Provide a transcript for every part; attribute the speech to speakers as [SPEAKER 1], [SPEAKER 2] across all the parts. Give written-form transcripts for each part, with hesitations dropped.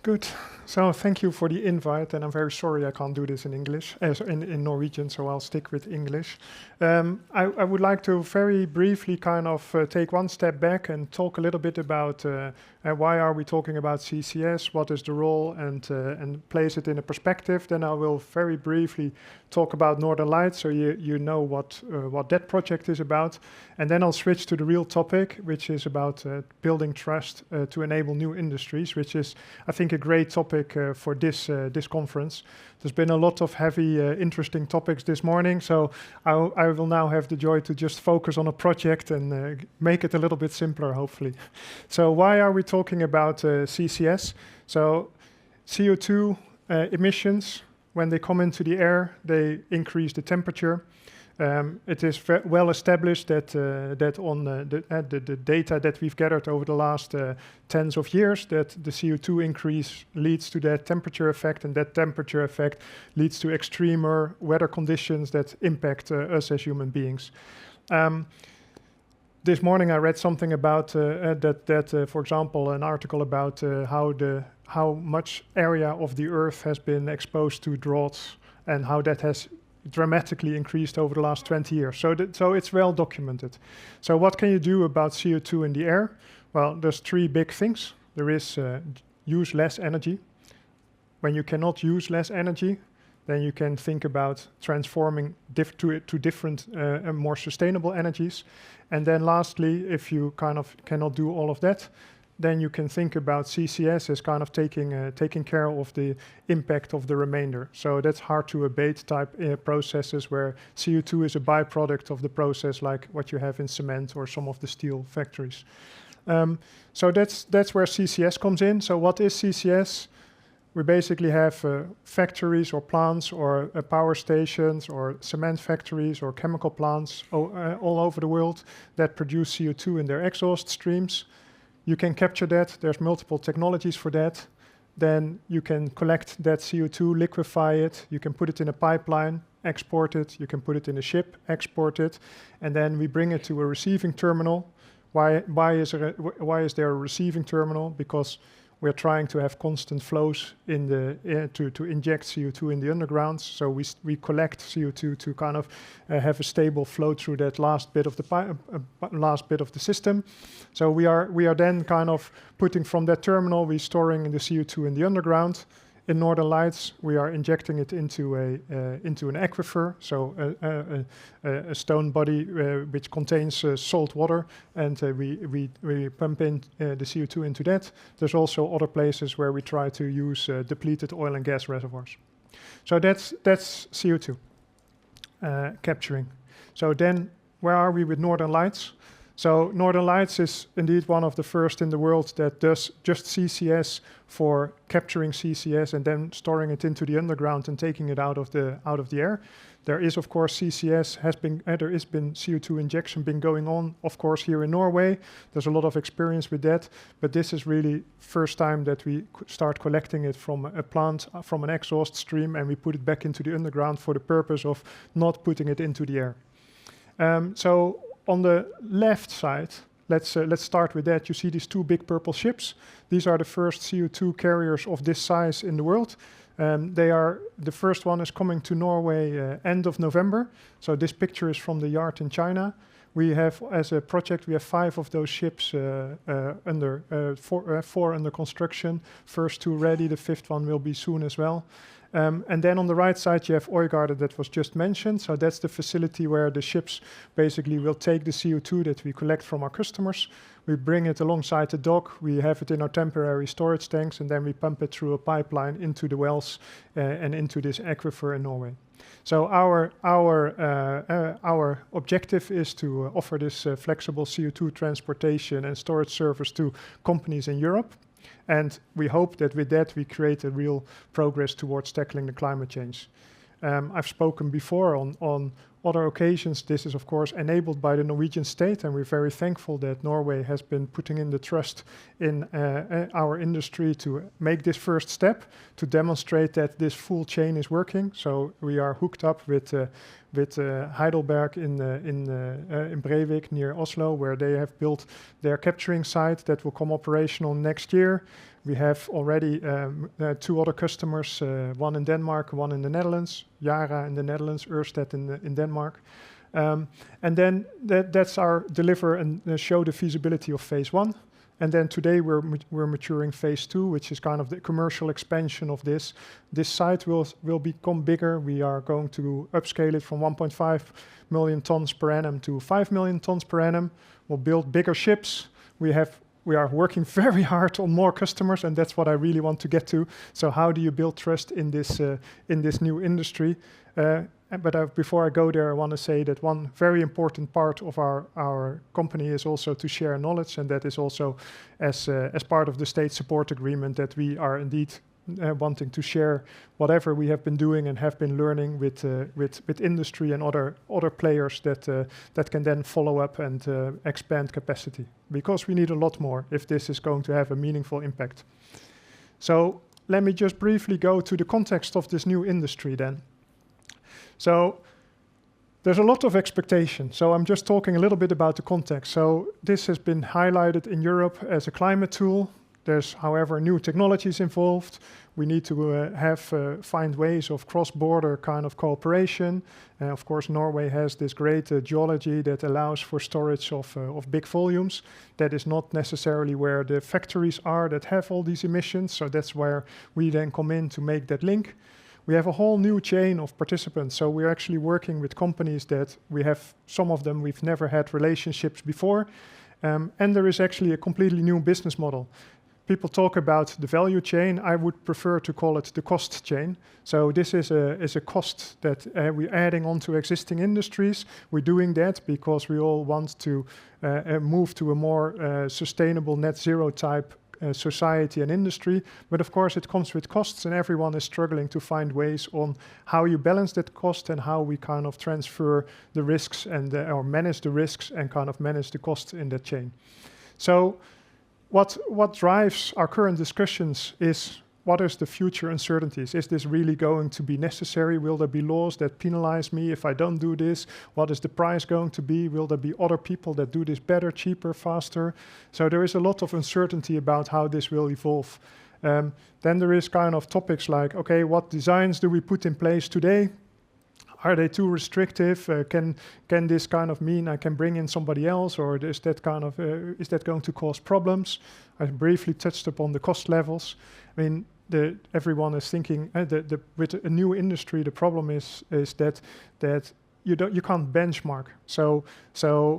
[SPEAKER 1] Good. So thank you for the invite, and I'm very sorry I can't do this in English, in Norwegian, so I'll stick with English. I would like to very briefly kind of take one step back and talk a little bit about why are we talking about CCS, what is the role, and place it in a perspective. Then I will very briefly talk about Northern Lights, so you know what that project is about. And then I'll switch to the real topic, which is about building trust to enable new industries, which is, I think, a great topic for this conference. There's been a lot of heavy, interesting topics this morning, so I will now have the joy to just focus on a project and make it a little bit simpler, hopefully. So why are we talking about CCS? So CO2 emissions, when they come into the air, they increase the temperature. It is well established that on the data that we've gathered over the last tens of years, that the CO2 increase leads to that temperature effect, and that temperature effect leads to extremer weather conditions that impact us as human beings. This morning I read something about for example, an article about how much area of the Earth has been exposed to droughts and how that has dramatically increased over the last 20 years. So it's well documented. So what can you do about CO2 in the air? Well, there's three big things. There is use less energy. When you cannot use less energy, then you can think about transforming to different and more sustainable energies. And then lastly, if you kind of cannot do all of that, then you can think about CCS as kind of taking care of the impact of the remainder. So that's hard to abate type processes where CO2 is a byproduct of the process, like what you have in cement or some of the steel factories. So that's where CCS comes in. So what is CCS? We basically have factories or plants or power stations or cement factories or chemical plants all over the world that produce CO2 in their exhaust streams. You can capture that. There's multiple technologies for that. Then you can collect that CO2, liquefy it. You can put it in a pipeline, export it. You can put it in a ship, export it. And then we bring it to a receiving terminal. Why is there a receiving terminal? Because we're trying to have constant flows in the air to inject CO2 in the underground. So we collect CO2 to kind of have a stable flow through that last bit of the system. So we are then kind of putting from that terminal, we're storing the CO2 in the underground. In Northern Lights, we are injecting it into an aquifer, so a stone body which contains salt water, and we pump in the CO2 into that. There's also other places where we try to use depleted oil and gas reservoirs. So that's CO2 capturing. So then, where are we with Northern Lights? So Northern Lights is indeed one of the first in the world that does just CCS for capturing CCS and then storing it into the underground and taking it out of the air. There is, of course, CCS there has been CO2 injection been going on, of course, here in Norway. There's a lot of experience with that, but this is really first time that we start collecting it from a plant, from an exhaust stream, and we put it back into the underground for the purpose of not putting it into the air. So on the left side, let's start with that. You see these two big purple ships. These are the first CO2 carriers of this size in the world. The first one is coming to Norway end of November. So this picture is from the yard in China. We have, as a project, we have 5 of those ships four under construction. First 2 ready, the 5th one will be soon as well. And then on the right side, you have Øygarden that was just mentioned. So that's the facility where the ships basically will take the CO2 that we collect from our customers. We bring it alongside the dock. We have it in our temporary storage tanks, and then we pump it through a pipeline into the wells and into this aquifer in Norway. So our objective is to offer this flexible CO2 transportation and storage service to companies in Europe. And we hope that with that we create a real progress towards tackling the climate change. I've spoken before on other occasions, this is of course enabled by the Norwegian state, and we're very thankful that Norway has been putting in the trust in our industry to make this first step to demonstrate that this full chain is working. So we are hooked up with Heidelberg in Breivik near Oslo, where they have built their capturing site that will come operational next year. We have already 2 other customers, one in Denmark, one in the Netherlands, Yara in the Netherlands, Ørsted in Denmark. And then that's our deliver and show the feasibility of phase 1. And then today we're maturing phase 2, which is kind of the commercial expansion of this. This site will become bigger. We are going to upscale it from 1.5 million tons per annum to 5 million tons per annum. We'll build bigger ships. We are working very hard on more customers, and that's what I really want to get to. So how do you build trust in this new industry? But before I go there, I want to say that one very important part of our company is also to share knowledge, and that is also as part of the state support agreement that we are indeed wanting to share whatever we have been doing and have been learning with industry and other players that can then follow up and expand capacity, because we need a lot more if this is going to have a meaningful impact. So let me just briefly go to the context of this new industry then. So there's a lot of expectation. So I'm just talking a little bit about the context. So this has been highlighted in Europe as a climate tool. There's, however, new technologies involved. We need to find ways of cross-border kind of cooperation. Of course, Norway has this great geology that allows for storage of big volumes. That is not necessarily where the factories are that have all these emissions. So that's where we then come in to make that link. We have a whole new chain of participants. So we're actually working with companies that we have, some of them we've never had relationships before. And there is actually a completely new business model. People talk about the value chain. I would prefer to call it the cost chain. So this is a cost that we're adding onto existing industries. We're doing that because we all want to move to a more sustainable net zero type society and industry. But of course it comes with costs, and everyone is struggling to find ways on how you balance that cost and how we kind of transfer the risks and or manage the risks and kind of manage the costs in that chain. So what drives our current discussions is, what is the future uncertainties? Is this really going to be necessary? Will there be laws that penalize me if I don't do this? What is the price going to be? Will there be other people that do this better, cheaper, faster? So there is a lot of uncertainty about how this will evolve. Then there is kind of topics like, okay, what designs do we put in place today? Are they too restrictive? Can this kind of mean I can bring in somebody else, or is that kind of is that going to cause problems? I briefly touched upon the cost levels. I mean, everyone is thinking with a new industry, the problem is that you can't benchmark. So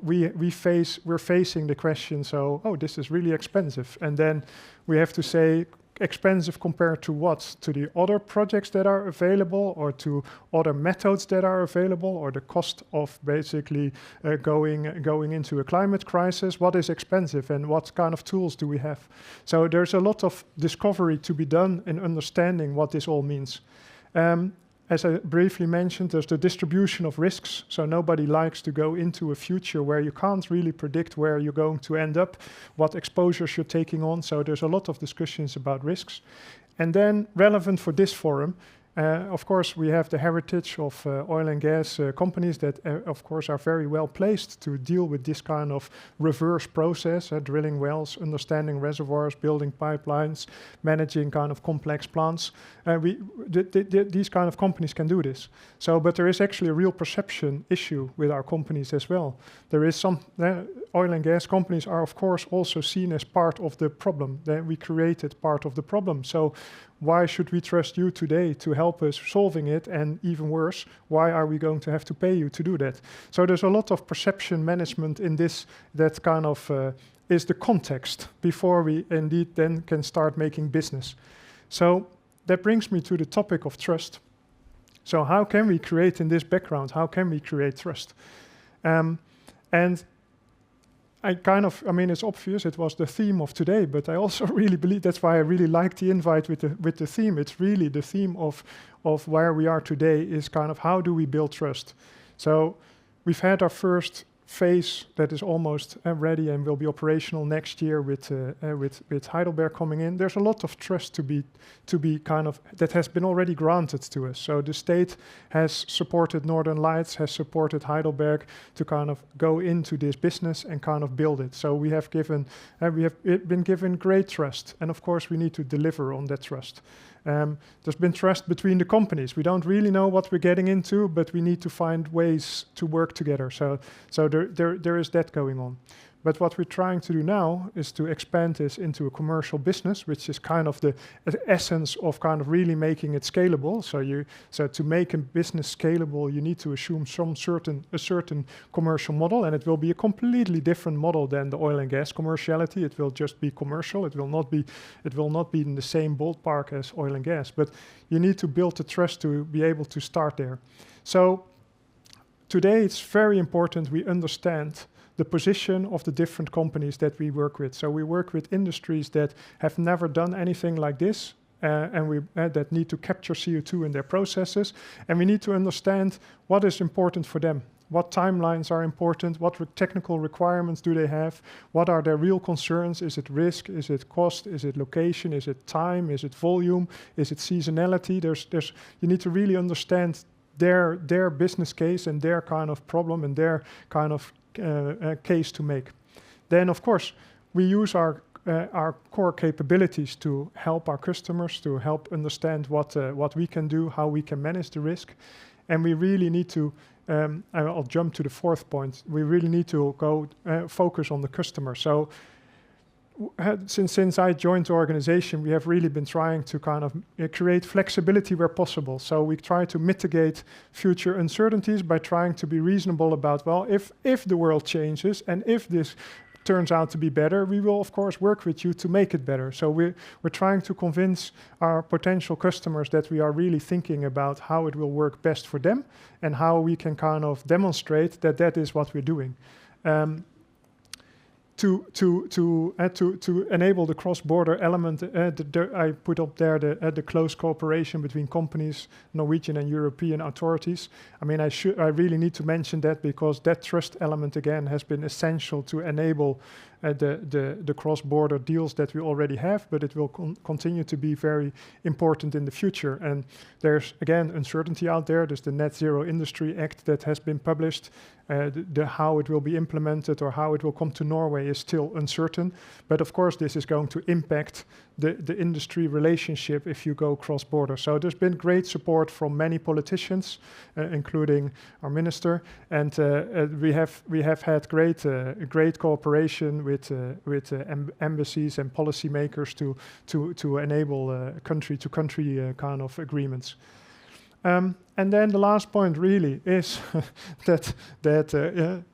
[SPEAKER 1] we're facing the question. So this is really expensive, and then we have to say, expensive compared to what? To the other projects that are available, or to other methods that are available, or the cost of basically going into a climate crisis? What is expensive, and what kind of tools do we have? So there's a lot of discovery to be done in understanding what this all means. As I briefly mentioned, there's the distribution of risks. So nobody likes to go into a future where you can't really predict where you're going to end up, what exposures you're taking on. So there's a lot of discussions about risks. And then relevant for this forum, of course, we have the heritage of oil and gas companies that, of course, are very well placed to deal with this kind of reverse process, drilling wells, understanding reservoirs, building pipelines, managing kind of complex plants. These kind of companies can do this. So, but there is actually a real perception issue with our companies as well. There is some oil and gas companies are, of course, also seen as part of the problem. That we created part of the problem. So why should we trust you today to help us solving it? And even worse, why are we going to have to pay you to do that? So there's a lot of perception management in this that kind of is the context before we indeed then can start making business. So that brings me to the topic of trust. So how can we create in this background? How can we create trust? And I mean, it's obvious it was the theme of today, but I also really believe that's why I really like the invite with the theme. It's really the theme of where we are today is kind of how do we build trust? So we've had our first phase that is almost ready and will be operational next year with Heidelberg coming in. There's a lot of trust to be kind of that has been already granted to us. So the state has supported Northern Lights, has supported Heidelberg to kind of go into this business and kind of build it. So we have been given great trust, and of course we need to deliver on that trust. There's been trust between the companies. We don't really know what we're getting into, but we need to find ways to work together. So there is that going on. But what we're trying to do now is to expand this into a commercial business, which is kind of the essence of kind of really making it scalable. So to make a business scalable, you need to assume a certain commercial model, and it will be a completely different model than the oil and gas commerciality. It will just be commercial. It will not be in the same ballpark as oil and gas. But you need to build the trust to be able to start there. So today it's very important we understand the position of the different companies that we work with. So we work with industries that have never done anything like this, and that need to capture CO2 in their processes. And we need to understand what is important for them. What timelines are important? What technical requirements do they have? What are their real concerns? Is it risk? Is it cost? Is it location? Is it time? Is it volume? Is it seasonality? You need to really understand their business case and their kind of problem and their kind of case to make. Then, of course, we use our core capabilities to help our customers, to help understand what we can do, how we can manage the risk. And we really need to, I'll jump to the fourth point, we really need to go focus on the customer. So since I joined the organization, we have really been trying to kind of create flexibility where possible. So we try to mitigate future uncertainties by trying to be reasonable about, well, if the world changes and if this turns out to be better, we will of course work with you to make it better. So we're trying to convince our potential customers that we are really thinking about how it will work best for them and how we can kind of demonstrate that is what we're doing. To enable the cross-border element, I put up there the close cooperation between companies, Norwegian and European authorities. I mean, I really need to mention that because that trust element again has been essential to enable the cross-border deals that we already have, but it will continue to be very important in the future. And there's again uncertainty out there. There's the Net Zero Industry Act that has been published. How it will be implemented or how it will come to Norway is still uncertain. But of course, this is going to impact the industry relationship if you go cross-border. So there's been great support from many politicians, including our minister, and we have had great cooperation with embassies and policymakers to enable country-to-country kind of agreements. And then the last point really is that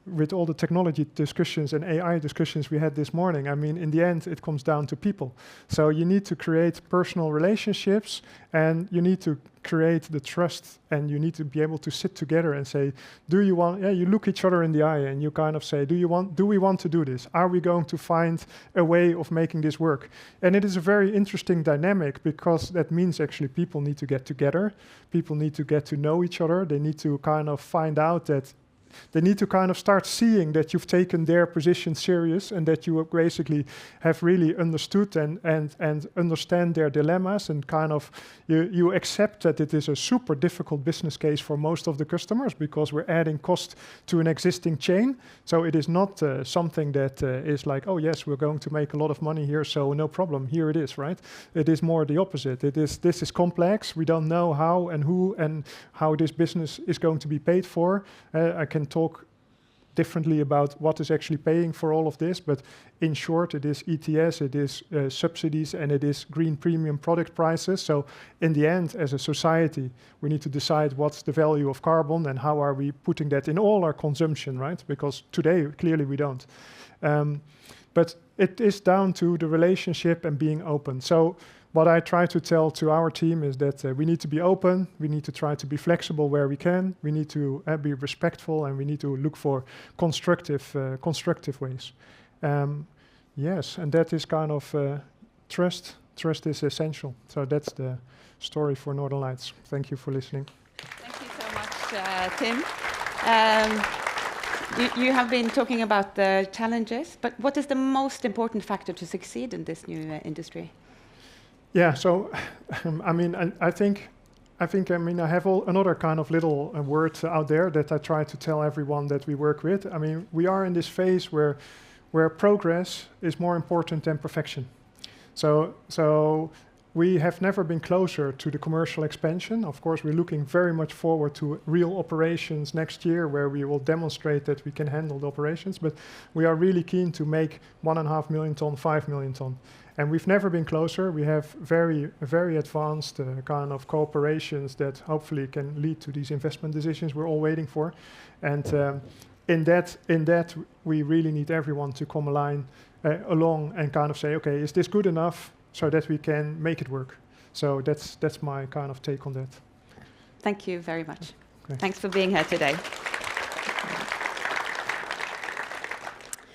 [SPEAKER 1] with all the technology discussions and AI discussions we had this morning, I mean, in the end, it comes down to people. So you need to create personal relationships and you need to create the trust and you need to be able to sit together and say, do you want, you look each other in the eye and you kind of say, do we want to do this? Are we going to find a way of making this work? And it is a very interesting dynamic because that means actually people need to get together. People need to get to know each other. They need to kind of find out that they need to kind of start seeing that you've taken their position serious and that you basically have really understood and understand their dilemmas and kind of you accept that it is a super difficult business case for most of the customers because we're adding cost to an existing chain. So it is not something that is like, oh yes, we're going to make a lot of money here, so no problem, here it is, right? It is more the opposite. This is complex. We don't know how and who and how this business is going to be paid for. I can talk differently about what is actually paying for all of this, but in short, it is ETS, it is subsidies, and it is green premium product prices. So in the end, as a society, we need to decide what's the value of carbon and how are we putting that in all our consumption, right? Because today, clearly we don't. But it is down to the relationship and being open. So what I try to tell to our team is that we need to be open, we need to try to be flexible where we can, we need to be respectful, and we need to look for constructive ways. Yes, and that is kind of trust. Trust is essential. So that's the story for Northern Lights. Thank you for listening.
[SPEAKER 2] Thank you so much, Tim. You have been talking about the challenges, but what is the most important factor to succeed in this new industry?
[SPEAKER 1] Yeah, so I think I have another kind of little word out there that I try to tell everyone that we work with. I mean, we are in this phase where progress is more important than perfection. So we have never been closer to the commercial expansion. Of course, we're looking very much forward to real operations next year, where we will demonstrate that we can handle the operations. But we are really keen to make 1.5 million ton, 5 million ton. And we've never been closer. We have very advanced kind of cooperations that hopefully can lead to these investment decisions we're all waiting for. And in that, we really need everyone to come along and kind of say, okay, is this good enough so that we can make it work? So that's my kind of take on that.
[SPEAKER 2] Thank you very much.
[SPEAKER 1] Okay.
[SPEAKER 2] Thanks for being here today.